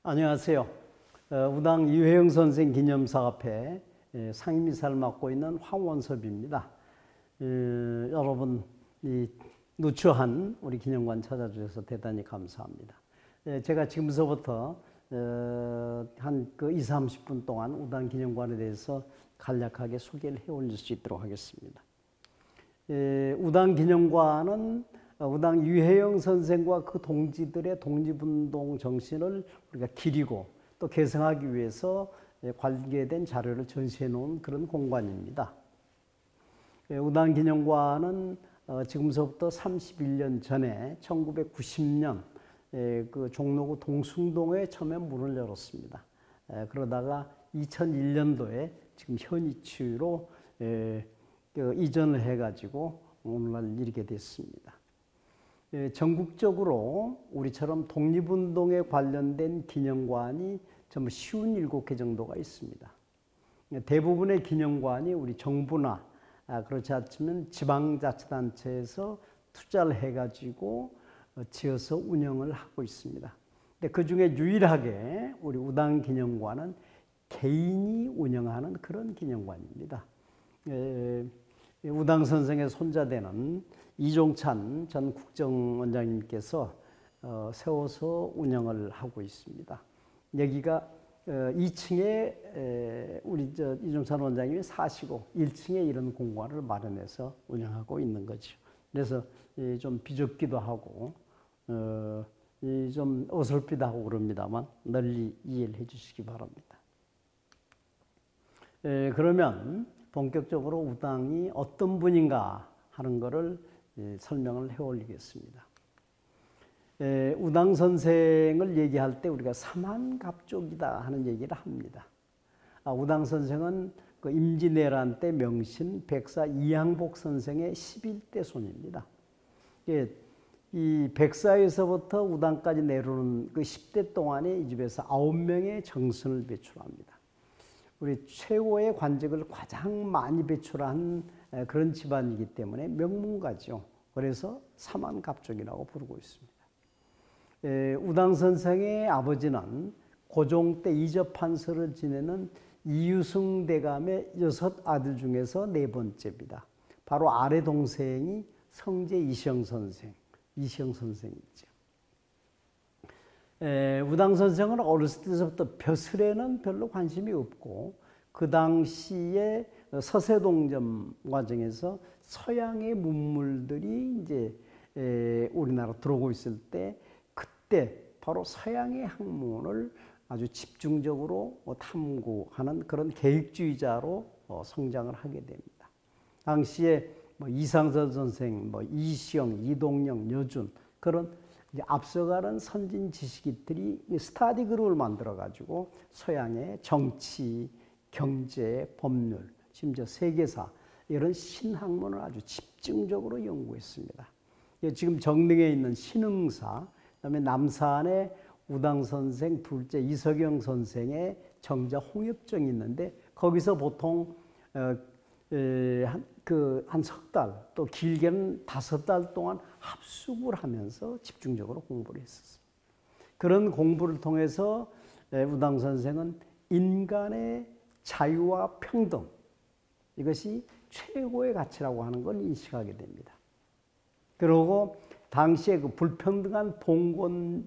안녕하세요. 우당 유해영 선생 기념사업회 상임이사를 맡고 있는 황원섭입니다. 여러분 누추한 우리 기념관 찾아주셔서 대단히 감사합니다. 제가 지금서부터 한 20-30분 동안 우당 기념관에 대해서 간략하게 소개를 해올릴 수 있도록 하겠습니다. 우당 기념관은 우당 유해영 선생과 그 동지들의 독립운동 정신을 우리가 기리고 또 계승하기 위해서 관계된 자료를 전시해 놓은 그런 공간입니다. 우당 기념관은 지금서부터 31년 전에 1990년 그 종로구 동숭동에 처음에 문을 열었습니다. 그러다가 2001년도에 지금 현 위치로 이전을 해가지고 오늘날 이르게 됐습니다. 전국적으로 우리처럼 독립운동에 관련된 기념관이 전부 57개 정도가 있습니다. 대부분의 기념관이 우리 정부나 그렇지 않으면 지방자치단체에서 투자를 해가지고 지어서 운영을 하고 있습니다. 근데 그 중에 유일하게 우리 우당 기념관은 개인이 운영하는 그런 기념관입니다. 우당 선생의 손자되는 이종찬 전 국정원장님께서 세워서 운영을 하고 있습니다. 여기가 2층에 우리 이종찬 원장님이 사시고 1층에 이런 공간을 마련해서 운영하고 있는 거죠. 그래서 좀 비좁기도 하고 좀 어설프기도 하고 그럽니다만 널리 이해를 해 주시기 바랍니다. 그러면 본격적으로 우당이 어떤 분인가 하는 것을 설명을 해 올리겠습니다. 우당 선생을 얘기할 때 우리가 사만갑족이다 하는 얘기를 합니다. 우당 선생은 그 임진왜란 때 명신 백사 이항복 선생의 11대 손입니다. 이 백사에서부터 우당까지 내려오는 그 10대 동안에 이 집에서 9명의 정선을 배출합니다. 우리 최고의 관직을 가장 많이 배출한 그런 집안이기 때문에 명문가죠. 그래서 사만갑족이라고 부르고 있습니다. 우당 선생의 아버지는 고종 때 이접한서를 지내는 이유승 대감의 6 아들 중에서 4번째입니다. 바로 아래 동생이 성제 이시영 선생이죠. 우당 선생은 어렸을 때부터 벼슬에는 별로 관심이 없고 그 당시에 서세동점 과정에서 서양의 문물들이 이제 우리나라 들어오고 있을 때 그때 바로 서양의 학문을 아주 집중적으로 탐구하는 그런 계획주의자로 성장을 하게 됩니다. 당시에 이상서 선생, 이시영, 이동영, 여준 그런 앞서가는 선진 지식인들이 스터디 그룹을 만들어 가지고 서양의 정치, 경제, 법률, 심지어 세계사 이런 신학문을 아주 집중적으로 연구했습니다. 지금 정릉에 있는 신흥사, 그다음에 남산에 우당 선생 둘째 이석영 선생의 정자 홍엽정이 있는데 거기서 보통 한 석 달, 또 길게는 5달 동안 합숙을 하면서 집중적으로 공부를 했었습니다. 그런 공부를 통해서 우당 선생은 인간의 자유와 평등, 이것이 최고의 가치라고 하는 걸 인식하게 됩니다. 그리고 당시에 그 불평등한 봉건적인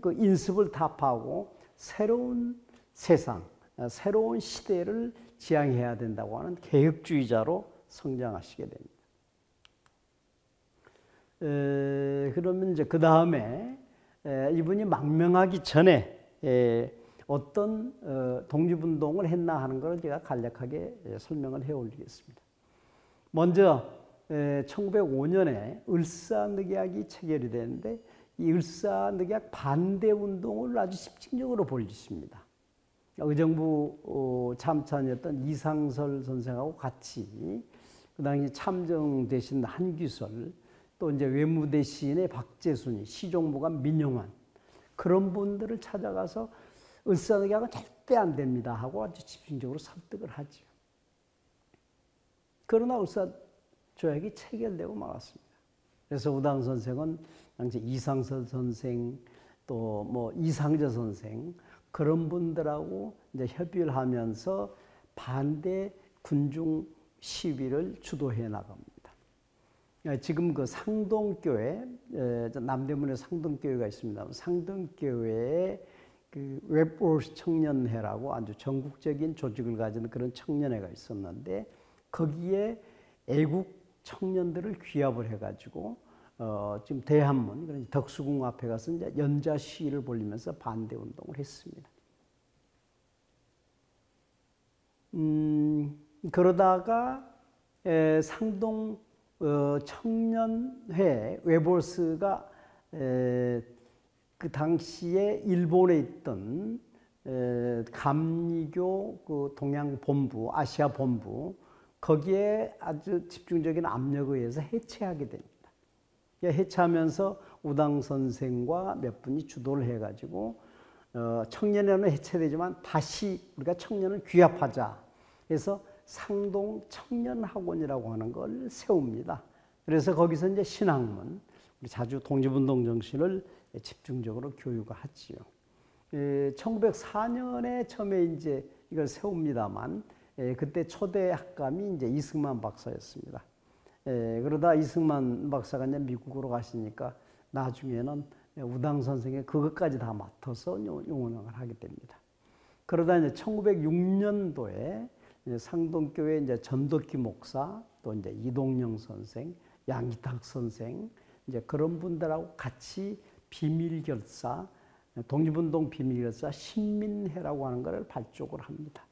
그 인습을 타파하고 새로운 세상, 새로운 시대를 지향해야 된다고 하는 개혁주의자로 성장하시게 됩니다. 그러면 이제 그 다음에 이분이 망명하기 전에 어떤 독립운동을 했나 하는 것을 제가 간략하게 설명을 해 올리겠습니다. 먼저 1905년에 을사늑약이 체결이 되는데 이 을사늑약 반대운동을 아주 집중적으로 벌이십니다. 의정부 참찬이었던 이상설 선생하고 같이 그 당시 참정되신 한규설, 또 이제 외무대신의 박재순이, 시종무관 민용환 그런 분들을 찾아가서 을사늑약은 절대 안 됩니다 하고 아주 집중적으로 설득을 하죠. 그러나 을사조약이 체결되고 말았습니다. 그래서 우당 선생은 당시 이상설 선생, 또 뭐 이상저 선생 그런 분들하고 이제 협의를 하면서 반대 군중 시위를 주도해 나갑니다. 지금 그 상동교회, 남대문에 상동교회가 있습니다. 상동교회에 그 웹월스 청년회라고 아주 전국적인 조직을 가진 그런 청년회가 있었는데 거기에 애국 청년들을 귀합을 해가지고 지금 대한문, 그러니까 덕수궁 앞에 가서 이제 연자 시위를 벌이면서 반대 운동을 했습니다. 그러다가 상동 청년회 웨볼스가 그 당시에 일본에 있던 감리교 그 동양 본부, 아시아 본부 거기에 아주 집중적인 압력에 의해서 해체하게 됩니다. 해체하면서 우당 선생과 몇 분이 주도를 해가지고 청년회는 해체되지만 다시 우리가 청년을 귀합하자 해서 상동 청년학원이라고 하는 걸 세웁니다. 그래서 거기서 이제 신학문, 우리 자주 독립운동 정신을 집중적으로 교육을 하지요. 1904년에 처음에 이제 이걸 세웁니다만, 그때 초대 학감이 이제 이승만 박사였습니다. 그러다 이승만 박사가 이제 미국으로 가시니까 나중에는 우당 선생이 그것까지 다 맡아서 운영을 하게 됩니다. 그러다 이제 1906년도에 상동교회 이제 전덕기 목사, 또 이제 이동영 선생, 양기탁 선생, 이제 그런 분들하고 같이 비밀결사, 독립운동 비밀결사 신민회라고 하는 것을 발족을 합니다.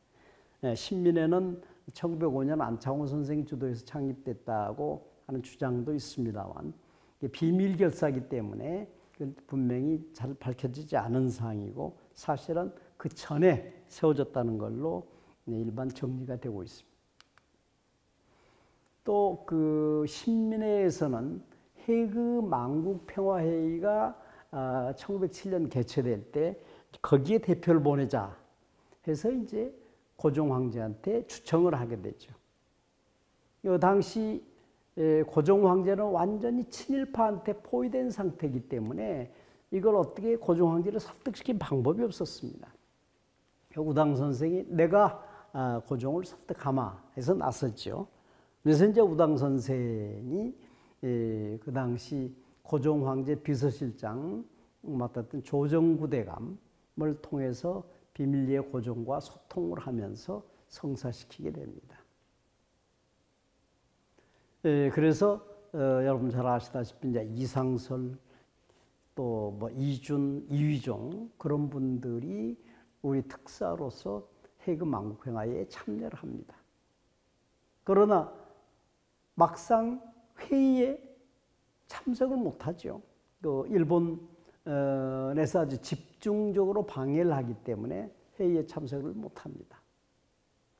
신민회는 1905년 안창호 선생이 주도해서 창립됐다고 하는 주장도 있습니다만 비밀결사이기 때문에 분명히 잘 밝혀지지 않은 사항이고 사실은 그 전에 세워졌다는 걸로 일반 정리가 되고 있습니다. 또 그 신민회에서는 해그 만국평화회의가 1907년 개최될 때 거기에 대표를 보내자 해서 이제 고종 황제한테 추청을 하게 되죠. 이 당시 고종 황제는 완전히 친일파한테 포위된 상태이기 때문에 이걸 어떻게 고종 황제를 설득시킨 방법이 없었습니다. 우당 선생이 내가 고종을 설득하마 해서 나섰죠. 그래서 이제 우당 선생이 그 당시 고종 황제 비서실장 맡았던 조정구대감을 통해서 비밀리에 고종과 소통을 하면서 성사시키게 됩니다. 그래서 여러분 잘 아시다시피 이제 이상설 또 뭐 이준, 이휘종 그런 분들이 우리 특사로서 해그 만국평화에 참여를 합니다. 그러나 막상 회의에 참석을 못하죠. 또 일본에서 아주 집중적으로 방해를 하기 때문에 회의에 참석을 못합니다.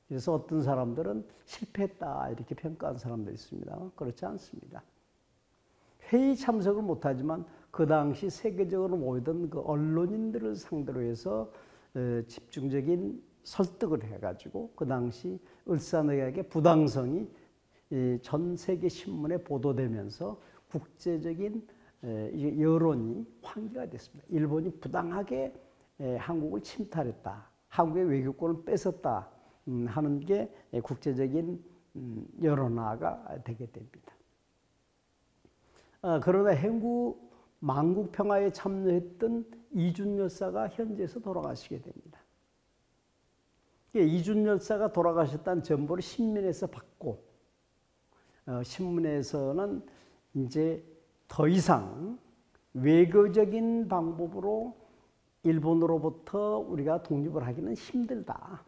그래서 어떤 사람들은 실패했다 이렇게 평가한 사람도 있습니다. 그렇지 않습니다. 회의 참석을 못하지만 그 당시 세계적으로 모이던 그 언론인들을 상대로 해서 집중적인 설득을 해가지고 그 당시 을사늑약의 부당성이 전 세계 신문에 보도되면서 국제적인 여론이 환기가 됐습니다. 일본이 부당하게 한국을 침탈했다. 한국의 외교권을 뺏었다 하는 게 국제적인 여론화가 되게 됩니다. 그러나 행구 만국평화에 참여했던 이준 열사가 현재에서 돌아가시게 됩니다. 이준 열사가 돌아가셨다는 정보를 신문에서 받고 신문에서는 이제 더 이상 외교적인 방법으로 일본으로부터 우리가 독립을 하기는 힘들다.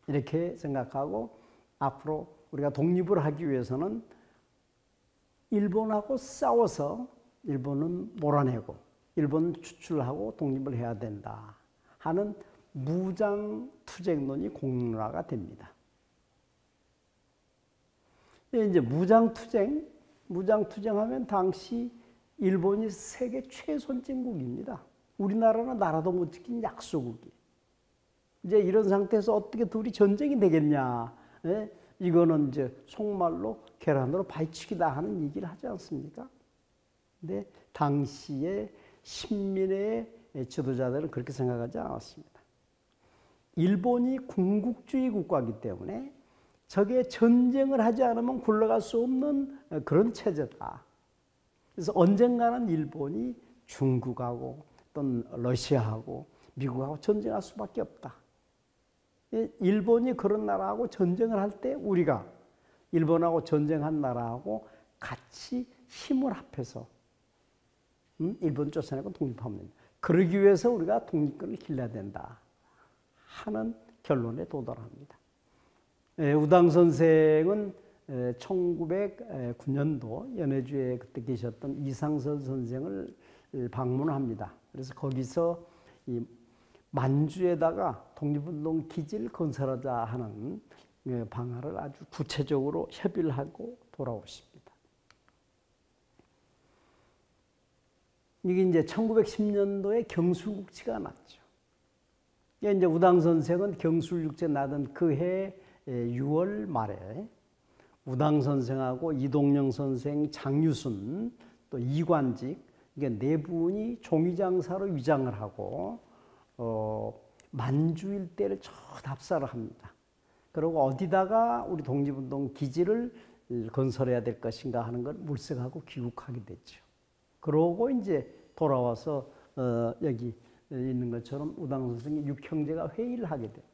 이렇게 생각하고 앞으로 우리가 독립을 하기 위해서는 일본하고 싸워서 일본은 몰아내고 일본은 추출하고 독립을 해야 된다 하는 무장투쟁론이 공론화가 됩니다. 이제 무장투쟁하면 당시 일본이 세계 최선진국입니다. 우리나라는 나라도 못 지킨 약소국이. 이제 이런 상태에서 어떻게 둘이 전쟁이 되겠냐. 이거는 이제 속말로 계란으로 바위치기다 하는 얘기를 하지 않습니까? 근데 당시에 식민의 지도자들은 그렇게 생각하지 않았습니다. 일본이 군국주의 국가이기 때문에 적의 전쟁을 하지 않으면 굴러갈 수 없는 그런 체제다. 그래서 언젠가는 일본이 중국하고 또는 러시아하고 미국하고 전쟁할 수밖에 없다. 일본이 그런 나라하고 전쟁을 할 때 우리가 일본하고 전쟁한 나라하고 같이 힘을 합해서 일본 쫓아내고 독립하면 된다. 그러기 위해서 우리가 독립권을 길러야 된다 하는 결론에 도달합니다. 우당 선생은 1909년도 연해주에 그때 계셨던 이상선 선생을 방문합니다. 그래서 거기서 이 만주에다가 독립운동 기지를 건설하자 하는 방안을 아주 구체적으로 협의를 하고 돌아오십니다. 이게 이제 1910년도에 경술국지가 났죠. 이제 우당 선생은 경술육제 나던 그해 6월 말에 우당 선생하고 이동영 선생, 장유순, 또 이관직 이게 네 분이 종이장사로 위장을 하고 만주 일대를 저 답사를 합니다. 그리고 어디다가 우리 독립운동 기지를 건설해야 될 것인가 하는 걸 물색하고 귀국하게 됐죠. 그러고 이제 돌아와서 여기 있는 것처럼 우당 선생이 육형제가 회의를 하게 됩니다.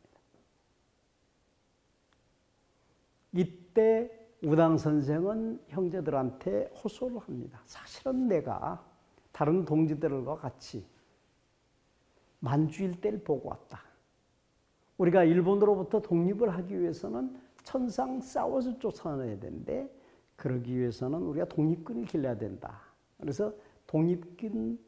이때 우당 선생은 형제들한테 호소를 합니다. 사실은 내가 다른 동지들과 같이 만주 일대를 보고 왔다. 우리가 일본으로부터 독립을 하기 위해서는 천상 싸워서 쫓아내야 되는데 그러기 위해서는 우리가 독립군을 길러야 된다. 그래서 독립군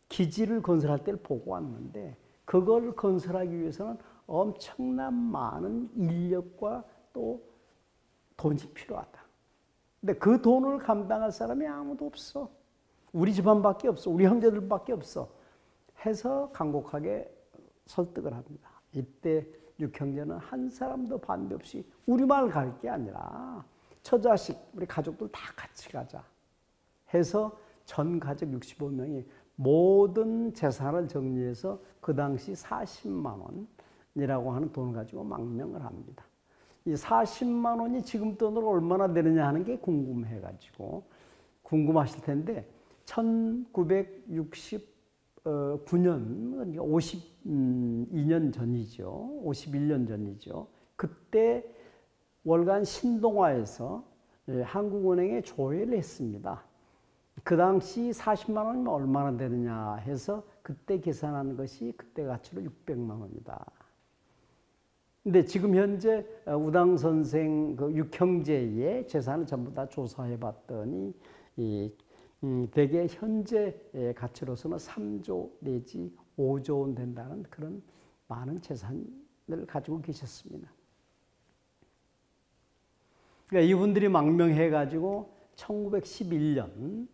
기지를 건설할 때를 보고 왔는데 그걸 건설하기 위해서는 엄청난 많은 인력과 또 돈이 필요하다. 근데 그 돈을 감당할 사람이 아무도 없어. 우리 집안밖에 없어. 우리 형제들밖에 없어. 해서 간곡하게 설득을 합니다. 이때 육형제는 한 사람도 반대 없이 우리만 갈 게 아니라 처자식, 우리 가족들 다 같이 가자. 해서 전 가족 65명이 모든 재산을 정리해서 그 당시 40만 원이라고 하는 돈을 가지고 망명을 합니다. 이 40만 원이 지금 돈으로 얼마나 되느냐 하는 게 궁금해가지고 궁금하실 텐데 1969년, 52년 전이죠. 51년 전이죠. 그때 월간 신동아에서 한국은행에 조회를 했습니다. 그 당시 40만 원이면 얼마나 되느냐 해서 그때 계산한 것이 그때 가치로 600만 원이다. 근데 지금 현재 우당 선생 그 육형제의 재산을 전부 다 조사해 봤더니 대개 현재 가치로서는 3조 내지 5조 원 된다는 그런 많은 재산을 가지고 계셨습니다. 그러니까 이분들이 망명해가지고 1911년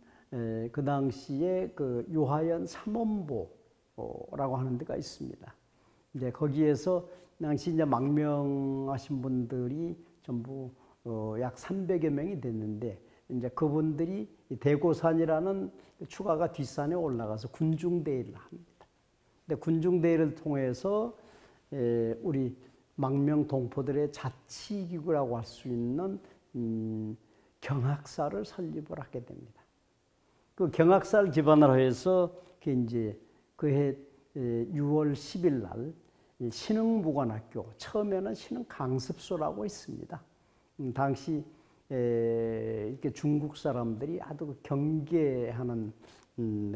그 당시에 그 유하연 삼원보라고 하는 데가 있습니다. 이제 거기에서 당시 이제 망명하신 분들이 전부 약 300여 명이 됐는데 이제 그분들이 대고산이라는 추가가 뒷산에 올라가서 군중대회를 합니다. 근데 군중대회를 통해서 우리 망명 동포들의 자치기구라고 할 수 있는 경학사를 설립을 하게 됩니다. 그 경학사를 기반으로 해서 그 이제 그해 6월 10일 날 신흥무관학교, 처음에는 신흥강습소라고 있습니다. 당시 이렇게 중국 사람들이 아주 경계하는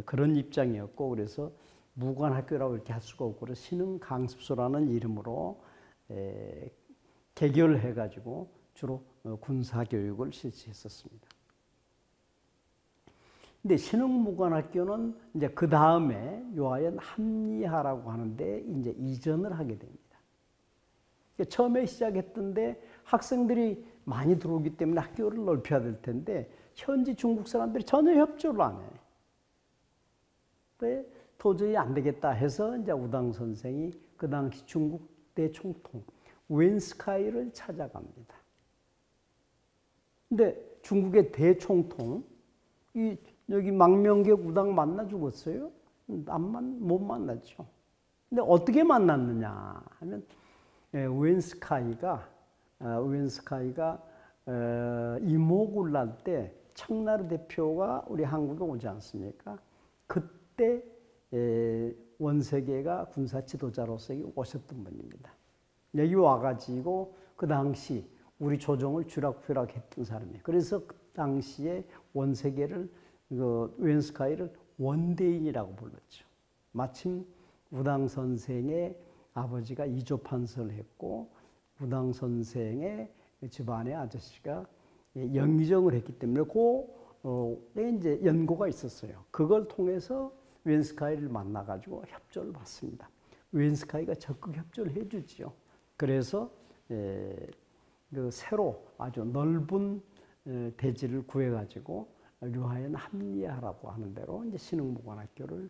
그런 입장이었고 그래서 무관학교라고 이렇게 할 수가 없고 그래서 신흥강습소라는 이름으로 개교를 해가지고 주로 군사교육을 실시했었습니다. 근데 신흥무관학교는 이제 그 다음에 요하연 합리하라고 하는데 이제 이전을 하게 됩니다. 처음에 시작했던데 학생들이 많이 들어오기 때문에 학교를 넓혀야 될 텐데 현지 중국 사람들이 전혀 협조를 안 해. 왜 도저히 안 되겠다 해서 이제 우당 선생이 그 당시 중국 대총통 웬스카이를 찾아갑니다. 근데 중국의 대총통 이 여기 망명객 우당 만나 죽었어요? 못 만났죠. 근데 어떻게 만났느냐 하면 우엔스카이가 이모군날 때 청나라 대표가 우리 한국에 오지 않습니까? 그때 원세계가 군사 지도자로서 오셨던 분입니다. 여기 와가지고 그 당시 우리 조정을 쥐락펴락했던 사람이에요. 그래서 그 당시에 원세계를 우엔스카이를 원대인이라고 불렀죠. 마침 우당 선생의 아버지가 이조판서를 했고 우당 선생의 집안의 아저씨가 영의정을 했기 때문에 이제 연고가 있었어요. 그걸 통해서 우엔스카이를 만나가지고 협조를 받습니다. 우엔스카이가 적극 협조를 해주지요. 그래서 새로 아주 넓은 대지를 구해가지고 류하연 합리하라고 하는 대로 이제 신흥무관학교를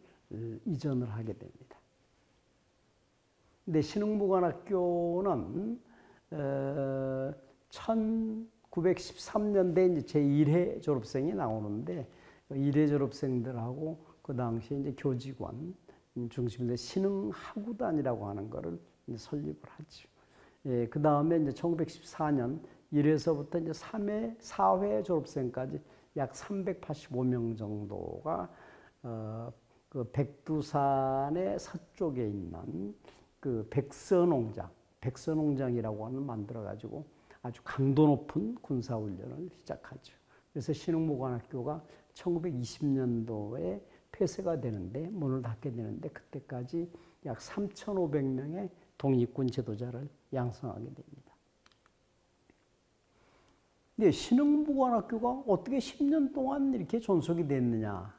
이전을 하게 됩니다. 근데 신흥무관학교는 1913년대 이제 제1회 졸업생이 나오는데 1회 졸업생들하고 그 당시에 이제 교직원 중심으로 신흥하구단이라고 하는 거를 이제 설립을 하죠. 그 다음에 이제 1914년 1회서부터 이제 3회, 4회 졸업생까지 약 385명 정도가 그 백두산의 서쪽에 있는 그 백서농장이라고 하는 만들어가지고 아주 강도 높은 군사훈련을 시작하죠. 그래서 신흥무관학교가 1920년도에 폐쇄가 되는데 문을 닫게 되는데 그때까지 약 3,500명의 독립군 지도자를 양성하게 됩니다. 근데 신흥무관학교가 어떻게 10년 동안 이렇게 존속이 됐느냐?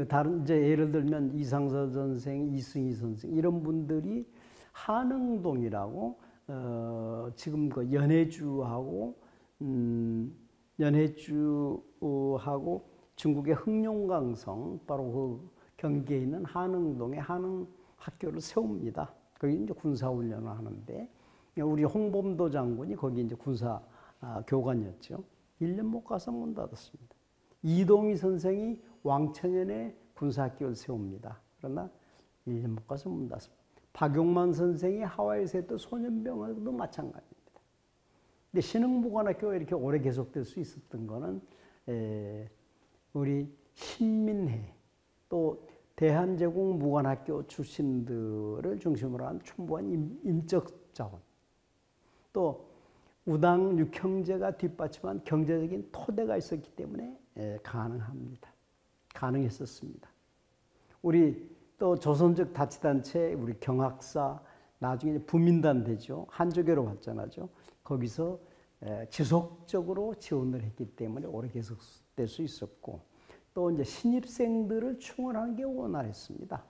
다른 이제 예를 들면 이상서 선생, 이승희 선생 이런 분들이 한흥동이라고 지금 그 연해주하고 중국의 흑룡강성 바로 그 경계에 있는 한흥동에 한흥학교를 세웁니다. 거기 이제 군사훈련을 하는데 우리 홍범도 장군이 거기 이제 군사 교관이었죠. 1년 못 가서 문 닫았습니다. 이동희 선생이 왕천연에 군사학교를 세웁니다. 그러나 1년 못 가서 문 닫습니다. 박용만 선생이 하와이에서 했던 소년병원도 마찬가지입니다. 근데 신흥무관학교가 이렇게 오래 계속될 수 있었던 거는 우리 신민회 또 대한제국 무관학교 출신들을 중심으로 한 충분한 인적 자원 또 우당 육형제가 뒷받침한 경제적인 토대가 있었기 때문에 가능했었습니다. 우리 또 조선족 다치단체 우리 경학사 나중에 부민단 되죠. 한조계로 발전하죠. 거기서 지속적으로 지원을 했기 때문에 오래 계속될 수 있었고 또 이제 신입생들을 충원하는 게 원활했습니다.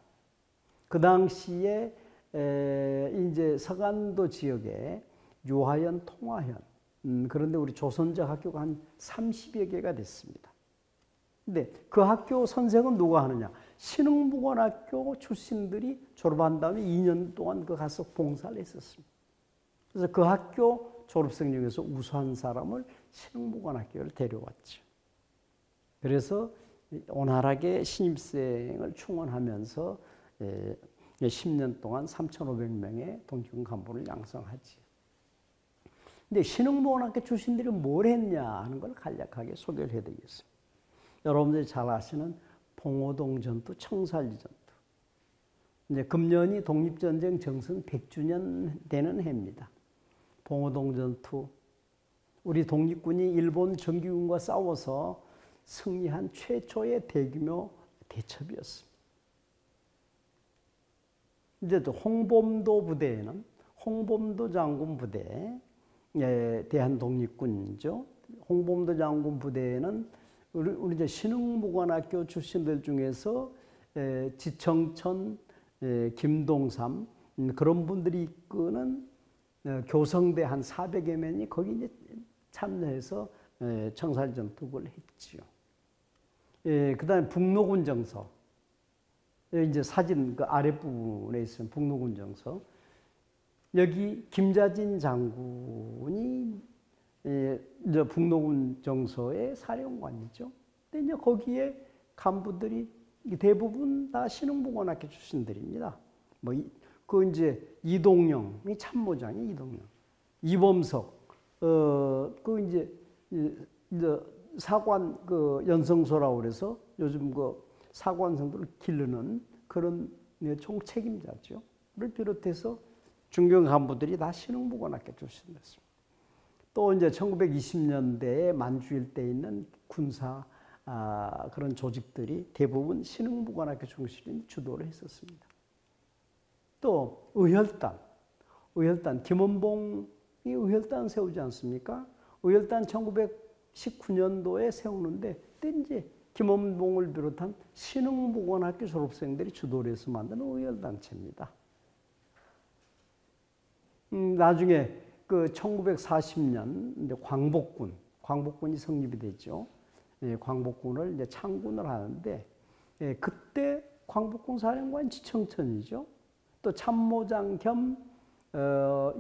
그 당시에 이제 서간도 지역에 유하연, 통화현 그런데 우리 조선족 학교가 한 30여 개가 됐습니다. 근데 그 학교 선생은 누가 하느냐? 신흥무관학교 출신들이 졸업한 다음에 2년 동안 그 가서 봉사를 했었습니다. 그래서 그 학교 졸업생 중에서 우수한 사람을 신흥무관학교를 데려왔죠. 그래서 원활하게 신입생을 충원하면서 10년 동안 3,500명의 독립군 간부를 양성하지. 근데 신흥무관학교 출신들이 뭘 했냐 하는 걸 간략하게 소개를 해드리겠습니다. 여러분들이 잘 아시는 봉오동 전투, 청살리 전투. 이제 금년이 독립전쟁 정선 100주년 되는 해입니다. 봉오동 전투. 우리 독립군이 일본 정규군과 싸워서 승리한 최초의 대규모 대첩이었습니다. 이제 또 홍범도 부대에는 홍범도 장군 부대, 대한독립군이죠. 홍범도 장군 부대에는 우리 이제 신흥무관학교 출신들 중에서 지청천, 김동삼 그런 분들이 이끄는 교성대 한 400여 명이 거기 이제 참여해서 청살 전투를 했지요. 그다음에 북로군 정서. 이제 사진 그 아랫부분에 있으면 북로군 정서. 여기 김자진 장군이 이제 북노군 정서의 사령관이죠. 근데 이제 거기에 간부들이 대부분 다 신흥부관학교 출신들입니다. 그 이제 이동영이 참모장이 이동영, 이범석, 그 이제 사관 그 연성소라고 그래서 요즘 그 사관생들을 기르는 그런 총책임자죠. 를 비롯해서 중견 간부들이 다 신흥부관학교 출신이었습니다. 또 이제 1920년대에 만주일 때 있는 군사 그런 조직들이 대부분 신흥부관학교 출신이 주도를 했었습니다. 또 의혈단 김원봉이 의혈단 세우지 않습니까? 의혈단 1919년도에 세우는데 그때 이제 김원봉을 비롯한 신흥부관학교 졸업생들이 주도를 해서 만든 의혈단체입니다. 나중에 그 1940년 이제 광복군이 성립이 됐죠. 예, 광복군을 이제 창군을 하는데 그때 광복군 사령관 지청천이죠. 또 참모장 겸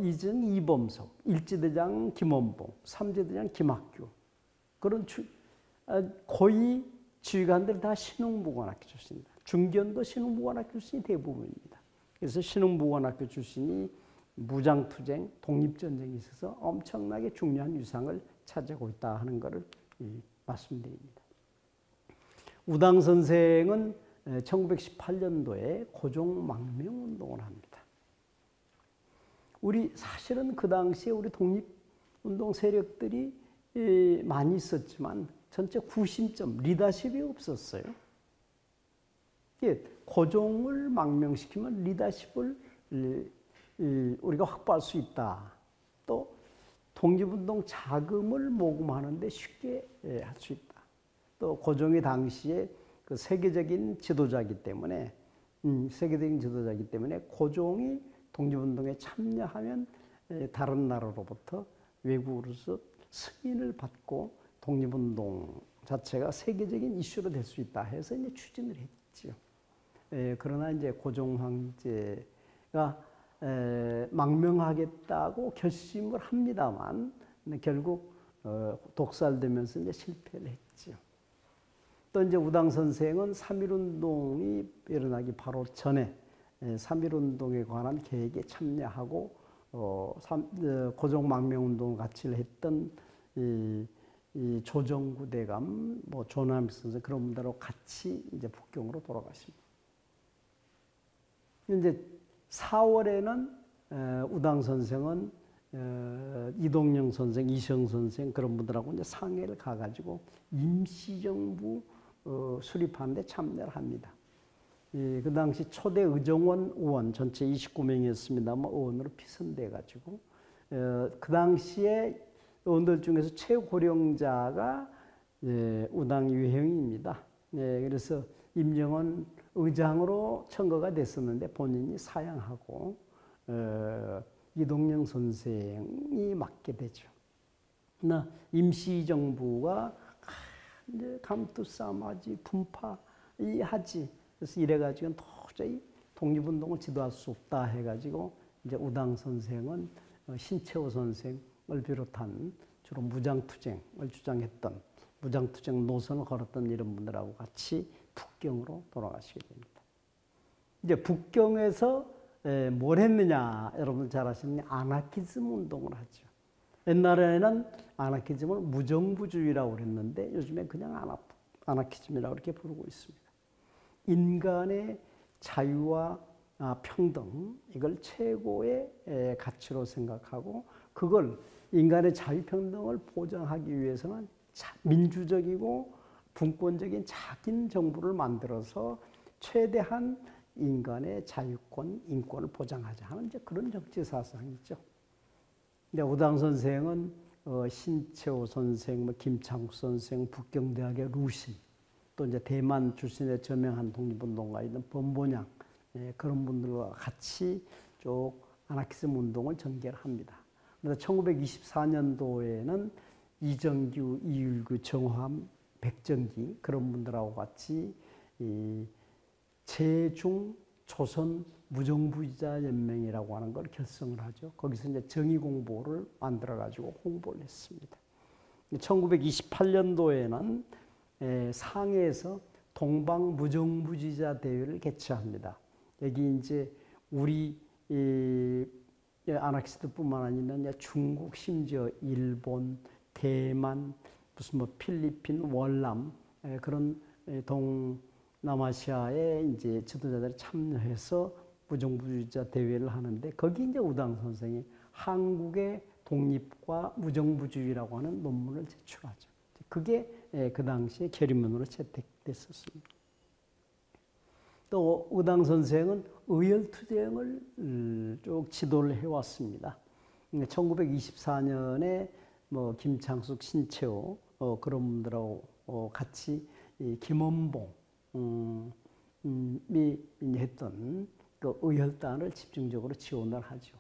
이전 이범석, 일지대장 김원봉, 삼지대장 김학규 그런 거의 지휘관들 다 신흥부관학교 출신입니다. 중견도 신흥부관학교 출신이 대부분입니다. 그래서 신흥부관학교 출신이 무장투쟁, 독립전쟁에 있어서 엄청나게 중요한 위상을 차지하고 있다 하는 것을 말씀드립니다. 우당 선생은 1918년도에 고종망명운동을 합니다. 우리 사실은 그 당시에 우리 독립운동 세력들이 많이 있었지만 전체 구심점, 리더십이 없었어요. 고종을 망명시키면 리더십을 우리가 확보할 수 있다. 또 독립운동 자금을 모금하는데 쉽게 할 수 있다. 또 고종이 당시에 그 세계적인 지도자이기 때문에 고종이 독립운동에 참여하면 다른 나라로부터 외국으로서 승인을 받고 독립운동 자체가 세계적인 이슈로 될 수 있다 해서 이제 추진을 했죠. 그러나 이제 고종 황제가 망명하겠다고 결심을 합니다만 결국 독살되면서 이제 실패를 했죠. 또 이제 우당 선생은 3.1운동이 일어나기 바로 전에 3.1운동에 관한 계획에 참여하고 고종 망명운동을 같이 했던 이 조정구 대감, 조남익 선생 그런 분들하고 같이 이제 북경으로 돌아가십니다. 이제 4월에는 우당 선생은 이동영 선생, 이시영 선생 그런 분들하고 이제 상해를 가가지고 임시정부 수립하는 데 참여를 합니다. 그 당시 초대 의정원 의원 전체 29명이었습니다만 의원으로 피선돼가지고 그 당시에 의원들 중에서 최고령자가 우당 유형입니다. 그래서 임정원 의장으로 청거가 됐었는데 본인이 사양하고 이동영 선생이 맡게 되죠. 나 임시정부가 이제 감투싸움하지 분파하지 그래서 이래가지고 도저히 독립운동을 지도할 수 없다 해가지고 이제 우당 선생은 신채호 선생을 비롯한 주로 무장투쟁을 주장했던 무장투쟁 노선을 걸었던 이런 분들하고 같이 북경으로 돌아가시게 됩니다. 이제 북경에서 뭘 했느냐 여러분 잘 아시는 아나키즘 운동을 하죠. 옛날에는 아나키즘을 무정부주의라고 그랬는데 요즘에 그냥 아나키즘이라고 이렇게 부르고 있습니다. 인간의 자유와 평등 이걸 최고의 가치로 생각하고 그걸 인간의 자유평등을 보장하기 위해서는 민주적이고 분권적인 작은 정부를 만들어서 최대한 인간의 자유권, 인권을 보장하자 하는 이제 그런 정치 사상이죠. 근데 우당 선생은 신채호 선생, 김창욱 선생, 북경대학의 루신, 또 이제 대만 출신의 저명한 독립운동가이던 범보냥 그런 분들과 같이 쭉 아나키즘 운동을 전개합니다. 그래서 1924년도에는 이정규, 이율규, 정화암, 백정기 그런 분들하고 같이 이 제중 조선 무정부주의자 연맹이라고 하는 걸 결성을 하죠. 거기서 이제 정의 공보를 만들어 가지고 홍보를 했습니다. 1928년도에는 상해에서 동방무정부주의자 대회를 개최합니다. 여기 이제 우리 아나키스트뿐만 아니라 중국, 심지어 일본, 대만, 무슨 뭐 필리핀, 월남 그런 동남아시아의 이제 지도자들이 참여해서 무정부주의자 대회를 하는데 거기 이제 우당 선생이 한국의 독립과 무정부주의라고 하는 논문을 제출하죠. 그게 그 당시에 결의문으로 채택됐었습니다. 또 우당 선생은 의열투쟁을 쭉 지도를 해왔습니다. 1924년에 뭐 김창숙, 신채호 그런 분들하고 같이 김원봉이 했던 그 의열단을 집중적으로 지원을 하죠.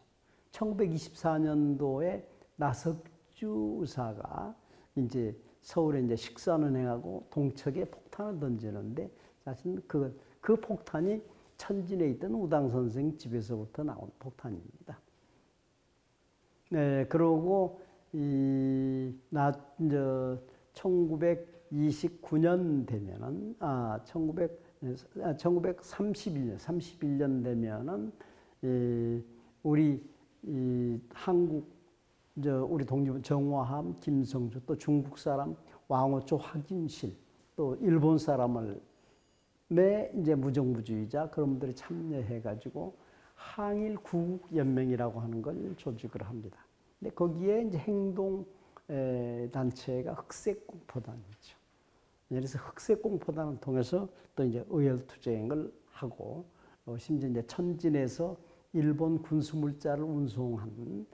1924년도에 나석주 의사가 이제 서울에 이제 식사는 행하고 동척에 폭탄을 던지는데 사실 그 폭탄이 천진에 있던 우당 선생 집에서부터 나온 폭탄입니다. 네, 그러고 1929년 되면은 1931년 되면은 우리 한국 우리 독립은 정화함, 김성주, 또 중국 사람 왕호초 확인실, 또 일본 사람을 이제 무정부주의자 그런 분들이 참여해가지고 항일 구국연맹이라고 하는 걸 조직을 합니다. 근데 거기에 이제 행동 단체가 흑색공포단이죠. 그래서 흑색공포단을 통해서 또 이제 의열투쟁을 하고 심지어 이제 천진에서 일본 군수물자를 운송한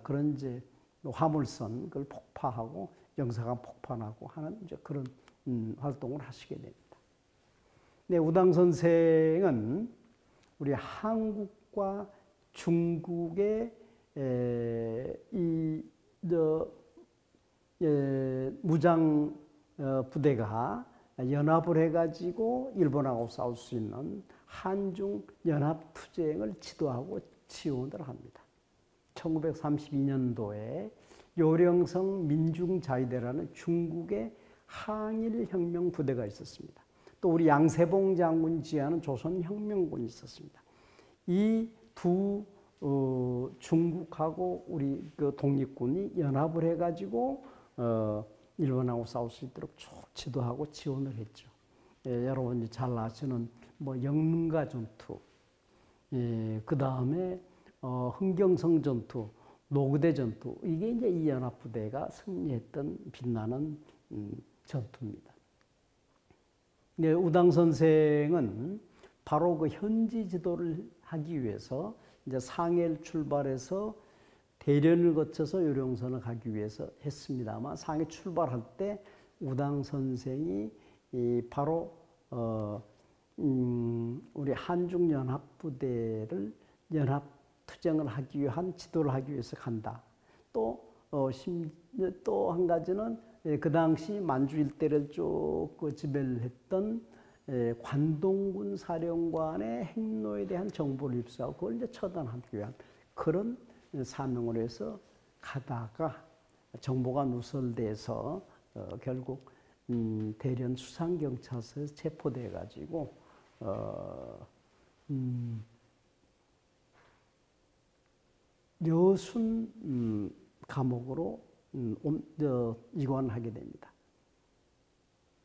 그런 이제 화물선 그걸 폭파하고 영사관 폭파하고 하는 이제 그런 활동을 하시게 됩니다. 네, 우당 선생은 우리 한국과 중국의 무장 부대가 연합을 해가지고 일본하고 싸울 수 있는 한중 연합 투쟁을 지도하고 지원을 합니다. 1932년도에 요령성 민중자위대라는 중국의 항일혁명 부대가 있었습니다. 또 우리 양세봉 장군 지휘하는 조선혁명군이 있었습니다. 이 두 중국하고 우리 그 독립군이 연합을 해가지고 일본하고 싸울 수 있도록 쭉 지도하고 지원을 했죠. 여러분이 잘 아시는 뭐 영릉가 전투, 그 다음에 흥경성 전투, 노구대 전투, 이게 이제 이 연합부대가 승리했던 빛나는 전투입니다. 네, 우당 선생은 바로 그 현지 지도를 하기 위해서 이제 상해를 출발해서 대련을 거쳐서 요령선을 가기 위해서 했습니다만 상해 출발할 때 우당 선생이 바로 우리 한중연합부대를 연합투쟁을 하기 위한 지도를 하기 위해서 간다. 또 한 가지는 그 당시 만주 일대를 쭉 지배를 했던 관동군 사령관의 행로에 대한 정보를 입수하고 그걸 이제 처단하기 위한 그런 사명으로 해서 가다가 정보가 누설돼서 결국 대련 수상경찰서에서 체포돼 가지고 여순 감옥으로 이관하게 됩니다.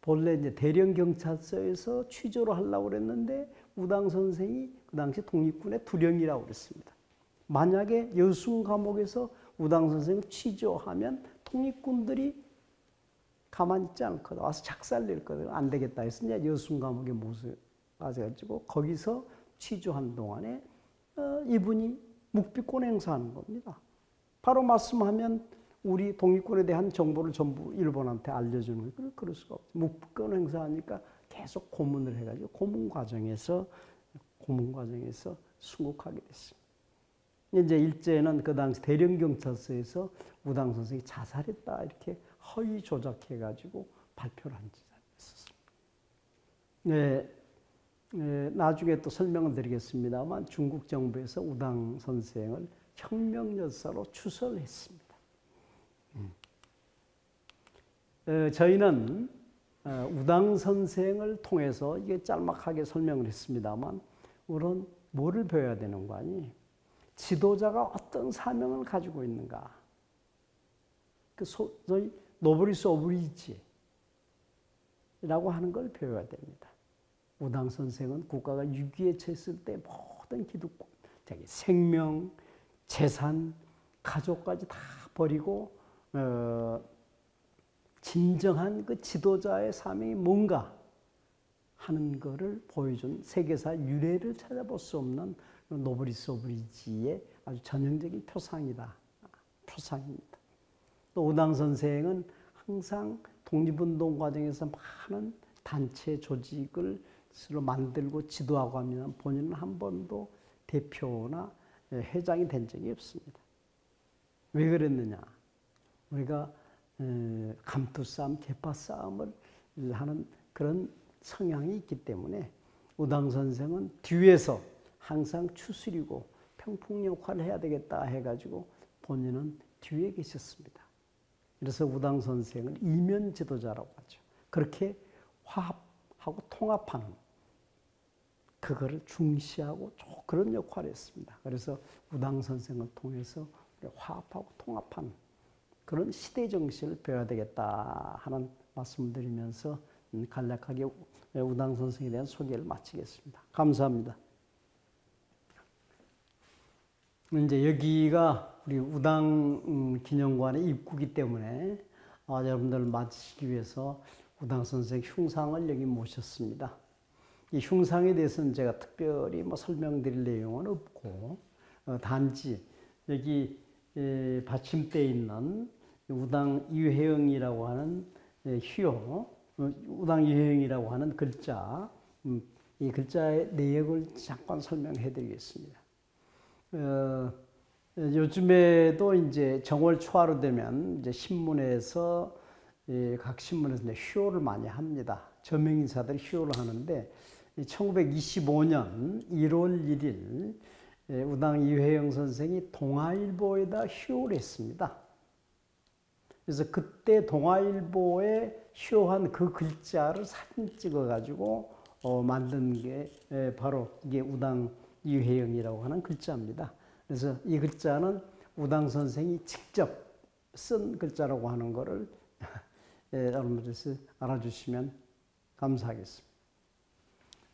본래 이제 대련 경찰서에서 취조를 하려고 그랬는데 우당 선생이 그 당시 독립군의 두령이라고 그랬습니다. 만약에 여순 감옥에서 우당 선생을 취조하면 독립군들이 가만히 있지 않거든. 와서 작살낼 거든. 안 되겠다 해서 이제 여순 감옥에 모셔가지고 거기서 취조한 동안에 이분이 묵비권 행사하는 겁니다. 바로 말씀하면 우리 독립군에 대한 정보를 전부 일본한테 알려주는 거예요. 그럴 수가 없죠. 묵비권 행사하니까 계속 고문을 해가지고 고문 과정에서 순국하게 됐습니다. 이제 일제는 그 당시 대령경찰서에서 우당 선생이 자살했다 이렇게 허위 조작해가지고 발표를 한 적이 있었습니다. 나중에 또 설명을 드리겠습니다만 중국 정부에서 우당 선생을 혁명열사로 추설했습니다. 저희는 우당 선생을 통해서 이게 짤막하게 설명을 했습니다만 우선 뭐를 배워야 되는 거 아니? 지도자가 어떤 사명을 가지고 있는가? 저희 노블리스 오브리지라고 하는 걸 배워야 됩니다. 우당 선생은 국가가 위기에 처했을 때 모든 기득권, 자기 생명, 재산, 가족까지 다 버리고 진정한 그 지도자의 사명이 뭔가 하는 것을 보여준 세계사 유례를 찾아볼 수 없는 노블리스 오브리지의 아주 전형적인 표상입니다. 또 우당 선생은 항상 독립운동 과정에서 많은 단체 조직을 스스로 만들고 지도하고 하면 본인은 한 번도 대표나 회장이 된 적이 없습니다. 왜 그랬느냐? 우리가 감투싸움, 개파싸움을 하는 그런 성향이 있기 때문에 우당 선생은 뒤에서 항상 추스리고 평풍 역할을 해야 되겠다 해가지고 본인은 뒤에 계셨습니다. 그래서 우당 선생을 이면 지도자라고 하죠. 그렇게 화합하고 통합하는 그거를 중시하고 그런 역할을 했습니다. 그래서 우당 선생을 통해서 화합하고 통합하는 그런 시대 정신을 배워야 되겠다 하는 말씀을 드리면서 간략하게 우당 선생에 대한 소개를 마치겠습니다. 감사합니다. 이제 여기가 우리 우당 기념관의 입구이기 때문에 여러분들을 맞으시기 위해서 우당 선생 흉상을 여기 모셨습니다. 이 흉상에 대해서는 제가 특별히 설명드릴 내용은 없고 단지 여기 받침대에 있는 우당 이회영이라고 하는 휘호, 우당 이회영이라고 하는 글자, 이 글자의 내역을 잠깐 설명해 드리겠습니다. 요즘에도 이제 정월 초하루 되면 이제 신문에서 각 신문에서 이제 휘호를 많이 합니다. 저명인사들이 휘호를 하는데 1925년 1월 1일 우당 이회영 선생이 동아일보에다 휘호를 했습니다. 그래서 그때 동아일보에 휘호한 그 글자를 사진 찍어가지고 만든 게 바로 이게 우당 이회영이라고 하는 글자입니다. 그래서 이 글자는 우당 선생이 직접 쓴 글자라고 하는 것을 여러분들께서 알아주시면 감사하겠습니다.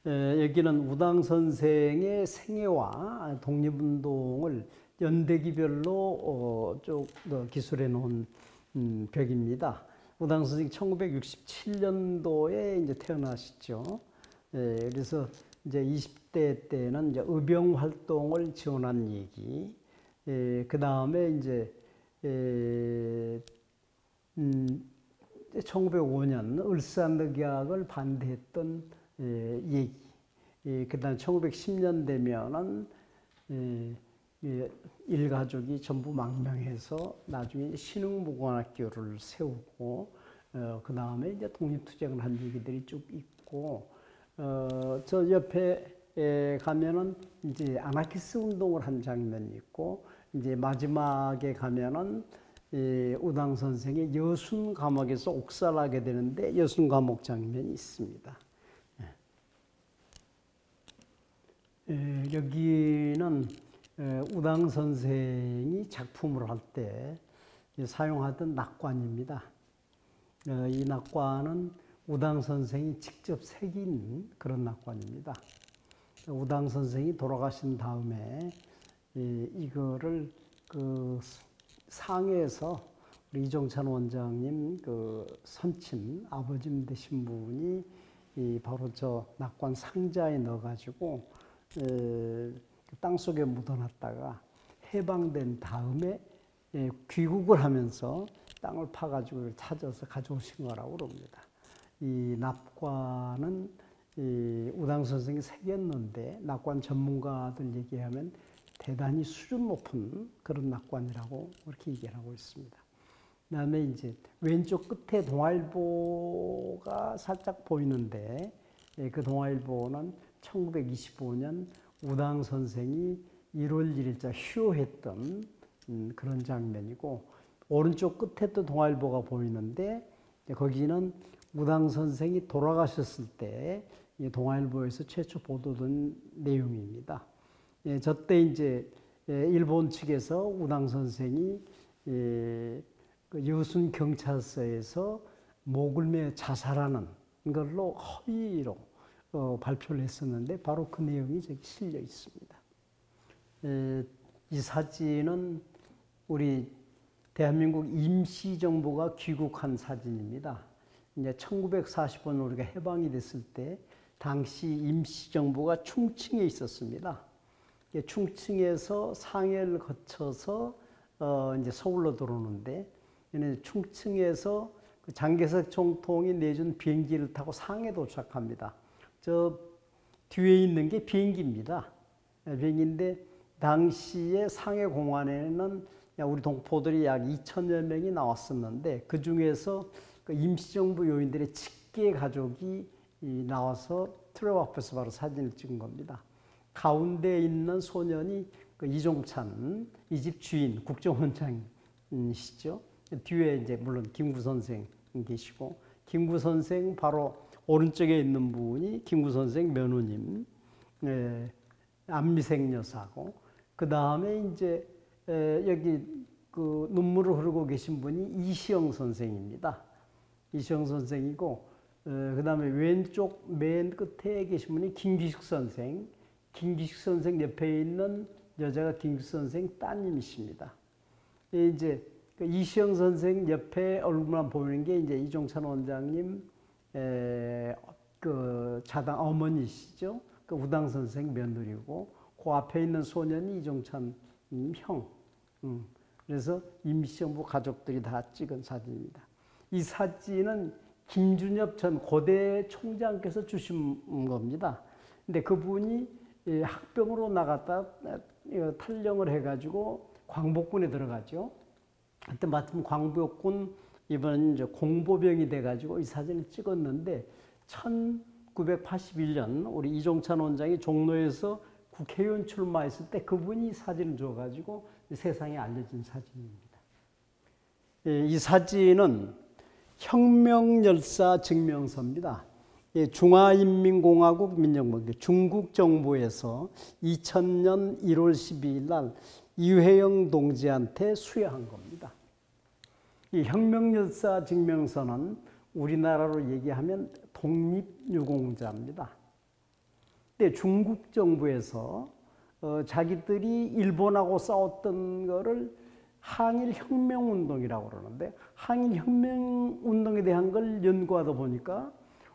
여기는 우당 선생의 생애와 독립운동을 연대기별로 쭉 기술해 놓은 벽입니다. 우당 선생이 1967년도에 이제 태어나셨죠. 그래서 이제 20대 때는 이제 의병 활동을 지원한 얘기, 그 다음에 이제 1905년 을사늑약을 반대했던 얘기, 그 다음에 1910년 되면은 일가족이 전부 망명해서 나중에 신흥무관학교를 세우고, 그 다음에 이제 독립투쟁을 한 얘기들이 쭉 있고, 저 옆에 가면은 이제 아나키스 운동을 한 장면이 있고, 이제 마지막에 가면은 우당 선생의 여순 감옥에서 옥살하게 되는데 여순 감옥 장면이 있습니다. 여기는 우당 선생이 작품을 할 때 사용하던 낙관입니다. 이 낙관은 우당 선생이 직접 새긴 그런 낙관입니다. 우당 선생이 돌아가신 다음에 이거를 그 상해에서 우리 이종찬 원장님 그 선친 아버님 되신 분이 바로 저 낙관 상자에 넣어가지고 땅속에 묻어놨다가 해방된 다음에 귀국을 하면서 땅을 파가지고 찾아서 가져오신 거라고 그럽니다. 이 낙관은 우당 선생이 새겼는데 낙관 전문가들 얘기하면 대단히 수준 높은 그런 낙관이라고 그렇게 얘기를 하고 있습니다. 그다음에 이제 왼쪽 끝에 동아일보가 살짝 보이는데 그 동아일보는 1925년 우당 선생이 1월 1일자 휴호했던 그런 장면이고, 오른쪽 끝에 또 동아일보가 보이는데 거기는 우당 선생이 돌아가셨을 때 동아일보에서 최초 보도된 내용입니다. 저때 이제 일본 측에서 우당 선생이 여순 경찰서에서 목을 매 자살하는 걸로 허위로 발표를 했었는데 바로 그 내용이 저기 실려 있습니다. 이 사진은 우리 대한민국 임시정부가 귀국한 사진입니다. 이제 1945년 우리가 해방이 됐을 때 당시 임시정부가 충칭에 있었습니다. 충칭에서 상해를 거쳐서 이제 서울로 들어오는데 충칭에서 장개석 총통이 내준 비행기를 타고 상해 도착합니다. 저 뒤에 있는 게 비행기입니다. 비행기인데 당시에 상해 공안에는 우리 동포들이 약 2천여 명이 나왔었는데 그 중에서 임시정부 요인들의 직계 가족이 나와서 트럭 앞에서 바로 사진을 찍은 겁니다. 가운데 있는 소년이 이종찬, 이 집 주인, 국정원장이시죠. 뒤에 이제 물론 김구 선생 계시고, 김구 선생 바로 오른쪽에 있는 분이 김구 선생 며느님, 안미생 여사고, 그 다음에 이제 여기 그 눈물을 흐르고 계신 분이 이시영 선생입니다. 이시영 선생이고, 그 다음에 왼쪽 맨 끝에 계신 분이 김기숙 선생, 김기숙 선생 옆에 있는 여자가 김기숙 선생 따님이십니다. 이제 이시영 선생 옆에 얼굴만 보이는 게 이제 이종찬 원장님 그 자당 어머니시죠. 그 우당 선생 며느리고 그 앞에 있는 소년이 이종찬 형. 그래서 임시정부 가족들이 다 찍은 사진입니다. 이 사진은 김준엽 전 고대 총장께서 주신 겁니다. 근데 그분이 학병으로 나갔다 탈영을 해가지고 광복군에 들어가죠. 그때 마침 광복군 이번 이제 공보병이 돼가지고 이 사진을 찍었는데 1981년 우리 이종찬 원장이 종로에서 국회의원 출마했을 때 그분이 사진을 줘가지고 세상에 알려진 사진입니다. 이 사진은 혁명열사 증명서입니다. 중화인민공화국 민정부 중국 정부에서 2000년 1월 12일 날 이회영 동지한테 수여한 겁니다. 이 혁명열사 증명서는 우리나라로 얘기하면 독립유공자입니다. 근데 중국 정부에서 자기들이 일본하고 싸웠던 거를 항일혁명운동이라고 그러는데 항일혁명운동에 대한 걸 연구하다 보니까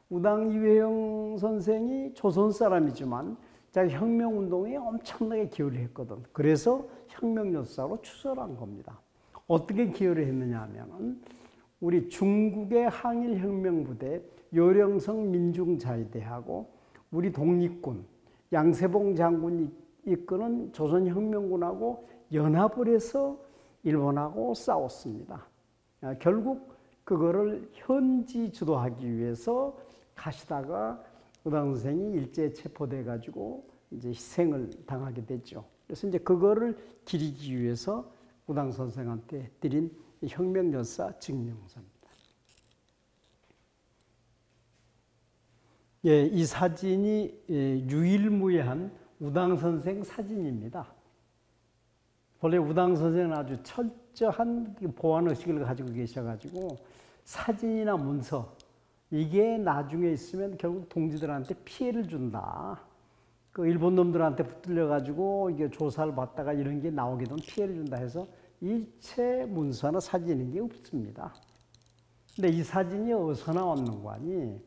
우당 이회영 선생이 조선 사람이지만 자기 혁명운동에 엄청나게 기여를 했거든. 그래서 혁명열사로 추설한 겁니다. 어떻게 기여를 했느냐 하면 우리 중국의 항일혁명부대 요령성 민중자위대하고 우리 독립군 양세봉 장군이 이끄는 조선혁명군하고 연합을 해서 일본하고 싸웠습니다. 결국 그거를 현지 주도하기 위해서 가시다가 우당 선생이 일제에 체포돼 가지고 이제 희생을 당하게 됐죠. 그래서 이제 그거를 기리기 위해서 우당 선생한테 드린 혁명열사 증명서입니다. 예, 이 사진이 유일무이한 우당 선생 사진입니다. 원래 우당 선생은 아주 철저한 보안 의식을 가지고 계셔가지고 사진이나 문서 이게 나중에 있으면 결국 동지들한테 피해를 준다. 그 일본 놈들한테 붙들려가지고 이게 조사를 받다가 이런 게 나오게 되면 피해를 준다 해서 일체 문서나 사진인 게 없습니다. 근데 이 사진이 어디서 나왔는가 하니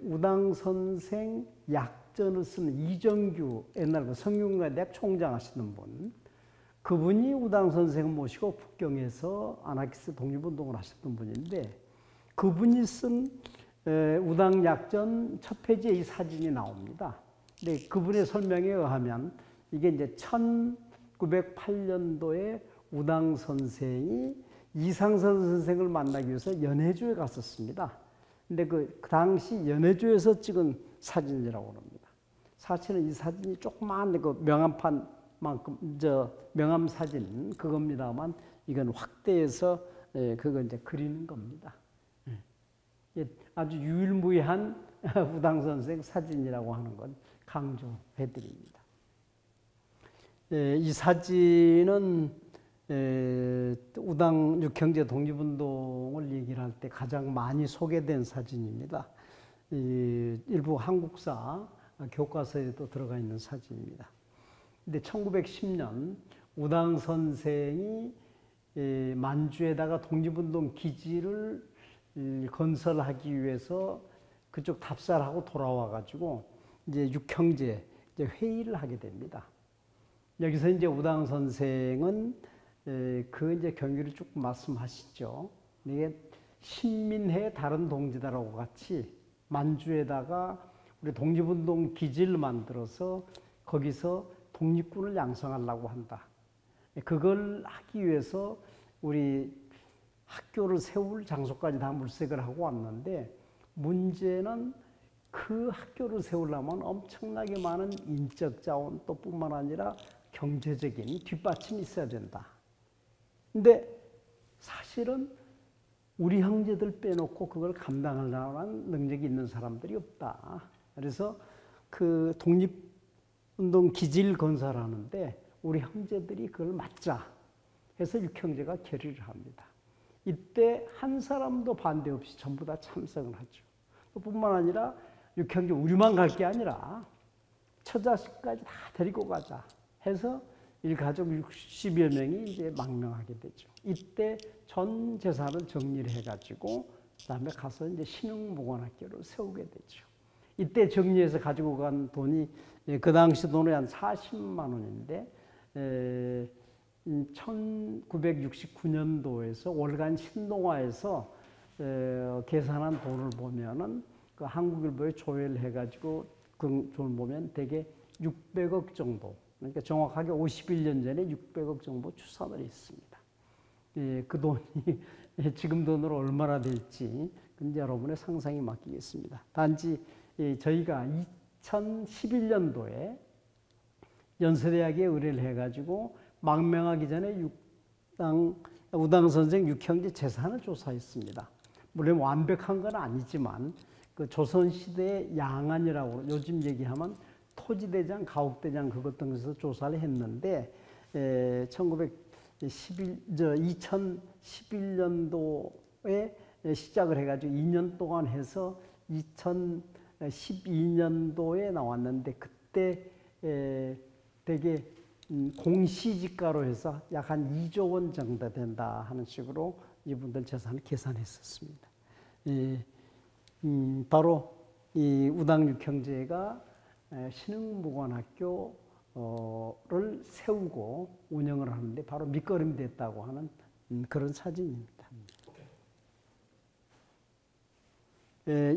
우당 선생 약전을 쓴 이정규 옛날 그 성균관대학 총장 하시는 분 그분이 우당 선생을 모시고 북경에서 아나키스 독립운동을 하셨던 분인데 그분이 쓴 우당 약전 첫 페이지에 이 사진이 나옵니다. 근데 그분의 설명에 의하면 이게 이제 1908년도에 우당 선생이 이상선 선생을 만나기 위해서 연해주에 갔었습니다. 근데 그 당시 연해주에서 찍은 사진이라고 합니다. 사실은 이 사진이 조그마한 그 명함판만큼 명함 사진 그겁니다만 이건 확대해서 그거 이제 그리는 겁니다. 아주 유일무이한 우당 선생 사진이라고 하는 건 강조해 드립니다. 이 사진은 우당 육형제 독립운동을 얘기를 할 때 가장 많이 소개된 사진입니다. 일부 한국사 교과서에도 들어가 있는 사진입니다. 근데 1910년 우당 선생이 만주에다가 독립운동 기지를 건설하기 위해서 그쪽 답사하고 돌아와 가지고 이제 육형제 회의를 하게 됩니다. 여기서 이제 우당 선생은 그 이제 경위를 쭉 말씀하시죠. 이게 신민회 다른 동지들하고 같이 만주에다가 우리 독립운동 기지를 만들어서 거기서 독립군을 양성하려고 한다. 그걸 하기 위해서 우리 학교를 세울 장소까지 다 물색을 하고 왔는데 문제는 그 학교를 세우려면 엄청나게 많은 인적 자원 또 뿐만 아니라 경제적인 뒷받침이 있어야 된다. 근데 사실은 우리 형제들 빼놓고 그걸 감당하려는 능력이 있는 사람들이 없다. 그래서 그 독립운동 기지를 건설하는데 우리 형제들이 그걸 맡자 해서 육형제가 결의를 합니다. 이때 한 사람도 반대 없이 전부 다 참석을 하죠. 뿐만 아니라 육형제 우리만 갈 게 아니라 처자식까지 다 데리고 가자 해서 일가족 60여 명이 이제 망명하게 되죠. 이때 전 재산을 정리를 해가지고 그다음에 가서 이제 신흥무관학교를 세우게 되죠. 이때 정리해서 가지고 간 돈이 그 당시 돈이 한 40만 원인데 1969년도에서 월간 신동아에서 계산한 돈을 보면은 그 한국일보에 조회를 해가지고 그 돈을 보면 대개 600억 정도. 그러니까 정확하게 51년 전에 600억 정도 추산을 했습니다. 그 돈이 지금 돈으로 얼마나 될지 이제 여러분의 상상에 맡기겠습니다. 단지 저희가 2011년도에 연세대학에 의뢰를 해가지고 망명하기 전에 우당 선생 육형제 재산을 조사했습니다. 물론 완벽한 건 아니지만 그 조선시대의 양안이라고 요즘 얘기하면 토지대장, 가옥대장 그것 등에서 조사를 했는데 2011년도에 시작을 해가지고 2년 동안 해서 2012년도에 나왔는데 그때 되게 공시지가로 해서 약 한 2조 원 정도 된다 하는 식으로 이분들 재산을 계산했었습니다. 바로 이 우당 육형제가 신흥무관학교를 세우고 운영을 하는데 바로 밑거름이 됐다고 하는 그런 사진입니다.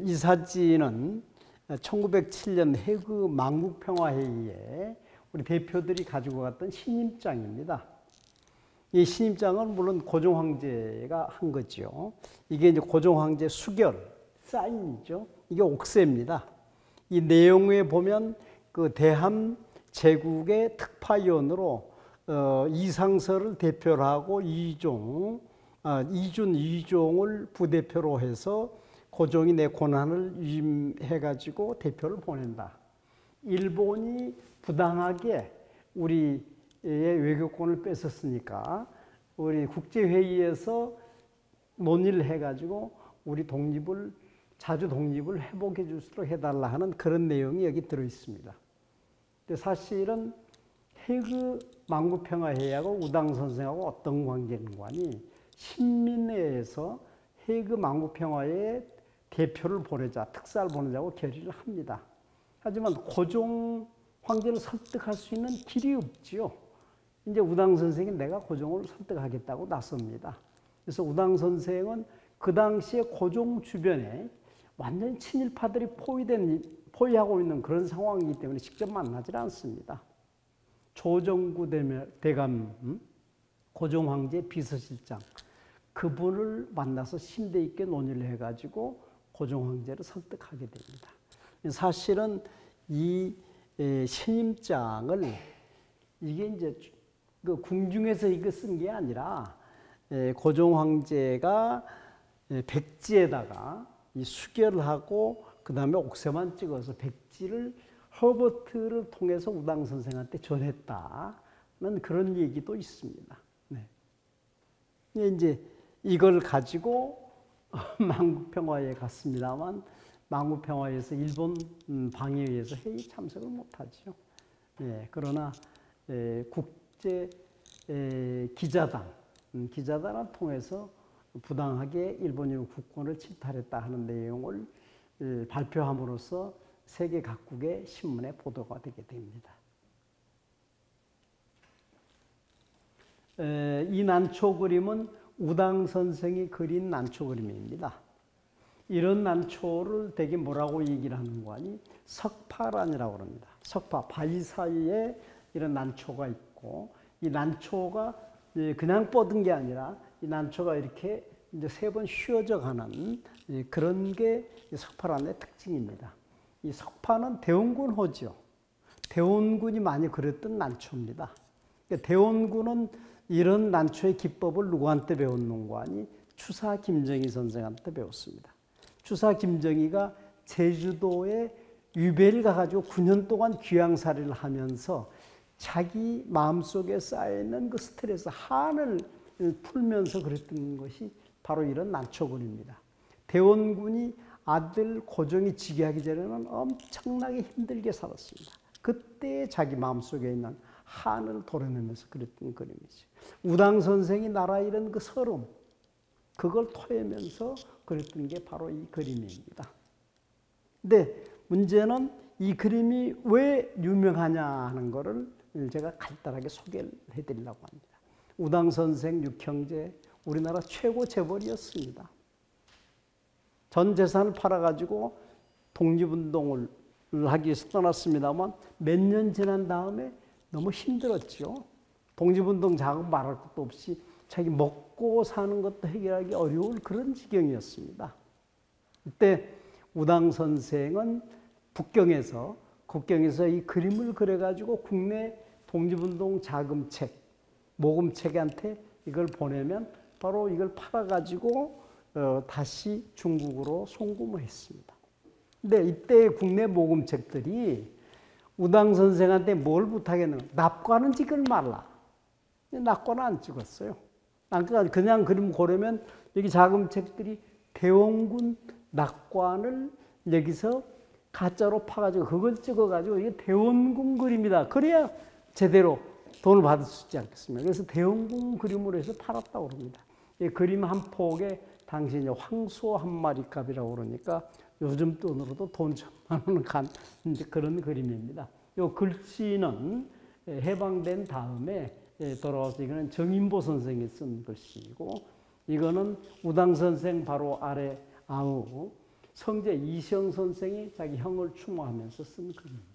이 사진은 1907년 해그 만국평화회의에 우리 대표들이 가지고 갔던 신임장입니다. 이 신임장은 물론 고종황제가 한 거죠. 이게 이제 고종황제 수결, 사인이죠. 이게 옥새입니다. 이 내용에 보면 그 대함 제국의 특파위원으로 이상서를 대표로 하고 이준을 부대표로 해서 고종이 내 권한을 위임해가지고 대표를 보낸다. 일본이 부당하게 우리의 외교권을 뺏었으니까 우리 국제회의에서 논의를 해가지고 우리 자주 독립을 회복해 줄 수 있도록 해달라 하는 그런 내용이 여기 들어 있습니다. 근데 사실은 해그 만국평화회의하고 우당 선생하고 어떤 관계인가니 신민회에서 해그 만국평화회에 대표를 보내자, 특사를 보내자고 결의를 합니다. 하지만 고종 황제를 설득할 수 있는 길이 없지요. 이제 우당 선생이 내가 고종을 설득하겠다고 나섭니다. 그래서 우당 선생은 그 당시에 고종 주변에 완전히 친일파들이 포위하고 있는 그런 상황이기 때문에 직접 만나질 않습니다. 조정구 대감, 고종 황제 비서실장 그분을 만나서 심도 있게 논의를 해가지고 고종 황제를 설득하게 됩니다. 사실은 이 신임장을 이게 이제 그 궁중에서 이거 쓴 게 아니라 고종 황제가 백지에다가 이 수결을 하고 그 다음에 옥새만 찍어서 백지를 허버트를 통해서 우당 선생한테 전했다는 그런 얘기도 있습니다. 네. 이제 이걸 가지고 만국평화에 갔습니다만 만국평화에서 일본 방해에 의해서 회의 참석을 못하죠. 네. 그러나 국제 기자단을 통해서 부당하게 일본이 국권을 침탈했다 하는 내용을 발표함으로써 세계 각국의 신문에 보도가 되게 됩니다. 이 난초 그림은 우당 선생이 그린 난초 그림입니다. 이런 난초를 되게 뭐라고 얘기를 하는 거 아니? 석파란이라고 합니다. 석파, 바위 사이에 이런 난초가 있고 이 난초가 그냥 뻗은 게 아니라 이 난초가 이렇게 이제 3번 휘어져 가는 그런 게 석파란의 특징입니다. 이 석파는 대원군 호죠. 대원군이 많이 그렸던 난초입니다. 그러니까 대원군은 이런 난초의 기법을 누구한테 배웠는고 하니 추사 김정희 선생한테 배웠습니다. 추사 김정희가 제주도에 유배를 가가지고 9년 동안 귀향살이를 하면서 자기 마음속에 쌓여있는 그 스트레스, 한을 풀면서 그랬던 것이 바로 이런 난초군입니다. 대원군이 아들 고종이 즉위하기 전에는 엄청나게 힘들게 살았습니다. 그때 자기 마음속에 있는 한을 도려내면서 그랬던 그림이죠. 우당 선생이 나라 잃은 그 서름, 그걸 토해면서 그랬던 게 바로 이 그림입니다. 근데 문제는 이 그림이 왜 유명하냐 하는 거를 제가 간단하게 소개를 해드리려고 합니다. 우당 선생 육형제, 우리나라 최고 재벌이었습니다. 전 재산을 팔아가지고 독립운동을 하기 위해서 떠났습니다만 몇 년 지난 다음에 너무 힘들었죠. 독립운동 자금 말할 것도 없이 자기 먹고 사는 것도 해결하기 어려울 그런 지경이었습니다. 그때 우당 선생은 국경에서 이 그림을 그려가지고 국내 독립운동 자금책, 모금책한테 이걸 보내면 바로 이걸 팔아가지고 다시 중국으로 송금을 했습니다. 근데 이때 국내 모금책들이 우당 선생한테 뭘 부탁했는가? 납관은 찍을 말라. 납관은 안 찍었어요. 그냥 그림 고르면 여기 자금책들이 대원군 납관을 여기서 가짜로 파가지고 그걸 찍어가지고 이게 대원군 그림이다. 그래야 제대로 돈을 받을 수 있지 않겠습니까? 그래서 대원군 그림으로 해서 팔았다고 그럽니다. 이 그림 한 폭에 당시 이제 황소 한 마리 값이라고 그러니까 요즘 돈으로도 돈 1,000만 원 간 이제 그런 그림입니다. 이 글씨는 해방된 다음에 돌아와서 이거는 정인보 선생이 쓴 글씨이고 이거는 우당 선생 바로 아래 아우 성제 이시영 선생이 자기 형을 추모하면서 쓴 글입니다.